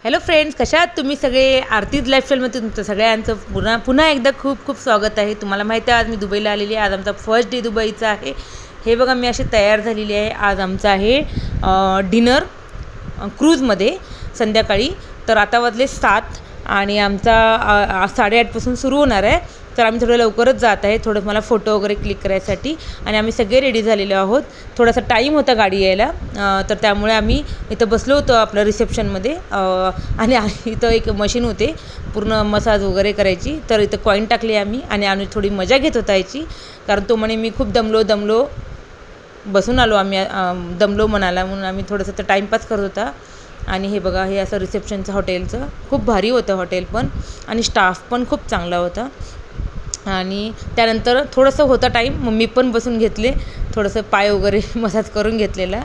Hello friends, कशा आहात तुम्ही सगळे? आरतीज लाईफस्टाईलमध्ये तुमचं सगळ्यांचं पुन्हा एकदा खूप खूप स्वागत आहे। तुम्हाला माहिती आहे आज मी दुबईला आलेली आहे। आज आमचा फर्स्ट डे दुबईचा आहे। हे बघा मी अशी तयार झालेली आहे। आज आमचा आहे डिनर क्रूजमध्ये संध्याकाळी। तर आता वाजले 7 आणि आमचा 8:30 पासून सुरू होणार आहे। तर आम्ही थोडं लवकरच जात आहे, थोडं मला फोटो वगैरे क्लिक करायसाठी। आणि आम्ही सगळे रेडी झालेले आहोत। थोडासा टाईम होता गाडी यायला, तर त्यामुळे आम्ही इथं बसलो होतो आपलं रिसेप्शनमध्ये। आणि इथं एक मशीन होते पूर्ण मसाज वगैरे करायची। तर इथं कॉईन टाकले आम्ही आणि थोडी मजा घेत होता याची, कारण तो म्हणे मी खूप दमलो बसून आलो आम्ही, दमलो म्हणाला, म्हणून आम्ही थोडंसं तर टाईमपास करत होता। आणि हे बघा, हे असं रिसेप्शनचं हॉटेलचं खूप भारी होतं हॉटेल पण, आणि स्टाफ पण खूप चांगला होता। आणि त्यानंतर थोडंसं होता टाईम, मग मी पण बसून घेतले, थोडंसं पाय वगैरे मसाज करून घेतलेला।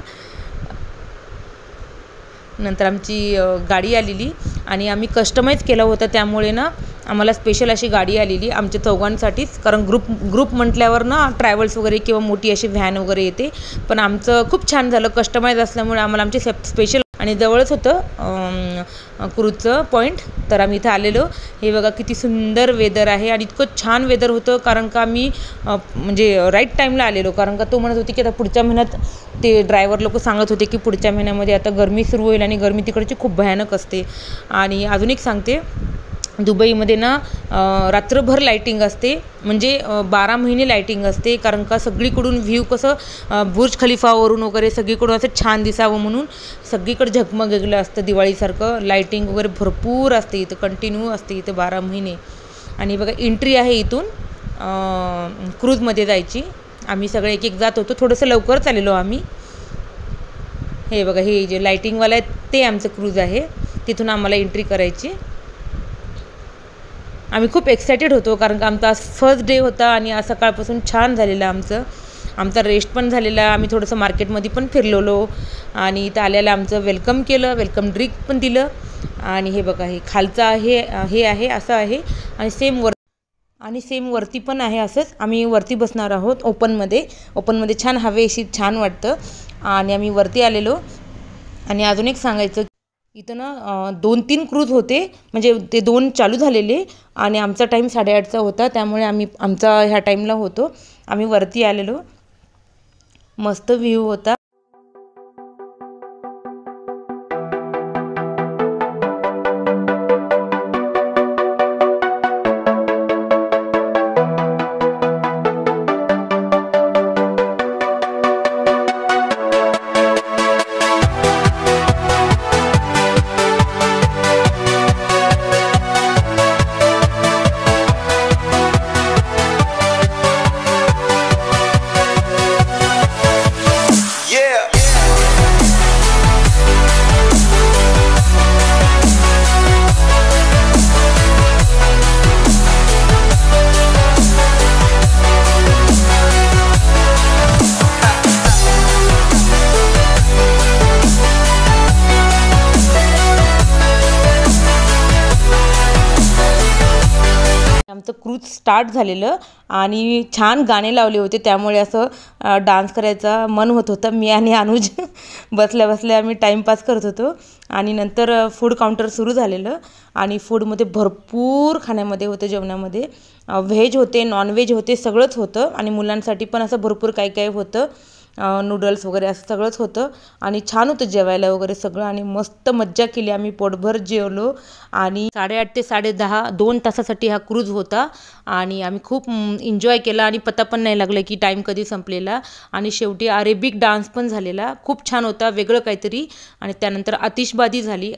नंतर आमची गाडी आलेली आणि आम्ही कस्टमाइज केलं होतं, त्यामुळे ना आम्हाला स्पेशल अशी गाडी आलेली आमच्या चौघांसाठीच। कारण ग्रुप म्हटल्यावर ना ट्रॅव्हल्स वगैरे किंवा मोठी अशी व्हॅन वगैरे येते, पण आमचं खूप छान झालं कस्टमाइज असल्यामुळे आम्हाला आमची स्पेशल। आणि जवळच होतं क्रूजचं पॉईंट, तर आम्ही इथं आलेलो। हे बघा किती सुंदर वेदर आहे आणि इतकं छान वेदर होतं, कारण का मी म्हणजे राईट टाईमला आलेलो। कारण का तो म्हणत होती की आता पुढच्या महिन्यात, ते ड्रायव्हर लोक सांगत होते की पुढच्या महिन्यामध्ये आता गरमी सुरू होईल आणि गरमी तिकडची खूप भयानक असते। आणि अजून एक सांगते, दुबईमध्ये ना रात्रभर लाईटिंग असते, म्हणजे 12 महिने लाईटिंग असते। कारण का सगळीकडून व्ह्यू कसं बुर्ज खलिफावरून वगैरे सगळीकडून असं छान दिसावं म्हणून सगळीकडे झगमगलेलं असतं दिवाळीसारखं। लाईटिंग वगैरे भरपूर असते इथं, कंटिन्यू असते इथं 12 महिने। आणि बघा एंट्री आहे इथून क्रूजमध्ये जायची। आम्ही सगळे एक जात होतो, थोडंसं लवकरच आलेलो आम्ही। हे बघा, हे जे लाईटिंगवाला आहे ते आमचं क्रूज आहे, तिथून आम्हाला एंट्री करायची। आम्ही खूप एक्सायटेड होतो, कारण का आमचा आज फर्स्ट डे होता आणि आज सकाळपासून छान झालेलं आमचा रेस्ट पण झालेला। आम्ही थोडंसं मार्केटमध्ये पण फिरलेलो आणि इथं आल्याला आमचं वेलकम केलं, वेलकम ड्रिंक पण दिलं। आणि हे बघा, हे खालचं हे आहे असं आहे, आणि सेम वरती पण आहे असंच। आम्ही वरती बसणार आहोत ओपनमध्ये छान हवेशीर छान वाटतं। आणि आम्ही वरती आलेलो। आणि अजून एक सांगायचं, इथं ना 2-3 क्रूज होते, म्हणजे ते 2 चालू झालेले आणि आमचा टाईम 8:30चा होता, त्यामुळे आमचा ह्या टाईमला होतो। आम्ही वरती आलेलो, मस्त व्ह्यू होता। आमचं क्रूज स्टार्ट झालेलं आणि छान गाणे लावले होते, त्यामुळे असं डान्स करायचा मन होत होतं। मी आणि अनुज बसल्या आम्ही टाईमपास करत होतो। आणि नंतर फूड काउंटर सुरू झालेलं आणि फूडमध्ये भरपूर खाण्यामध्ये होतं, जेवणामध्ये व्हेज होते, नॉनव्हेज होते, सगळंच होतं। आणि मुलांसाठी पण असं भरपूर काही होतं, नूडल्स वगैरे असं सगळंच होतं। आणि छान होतं जेवायला वगैरे सगळं, आणि मस्त मज्जा केली आम्ही, पोटभर जेवलो। आणि 8:30 ते 10:30 2 तासासाठी हा क्रूज होता आणि आम्ही खूप एन्जॉय केला आणि पत्ता पण नाही लागला की टाईम कधी संपलेला। आणि शेवटी अरेबिक डान्स पण झालेला, खूप छान होता, वेगळं काहीतरी। आणि त्यानंतर आतिषबाजी झाली।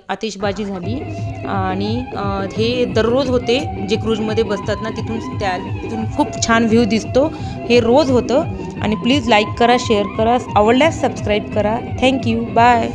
आणि हे दररोज होते, जे क्रूजमध्ये बसतात ना तिथून खूप छान व्ह्यू दिसतो, हे रोज होतं। आणि प्लीज लाईक करा, शेअर करा, आवडल्यास सबस्क्राईब करा। Thank you, bye.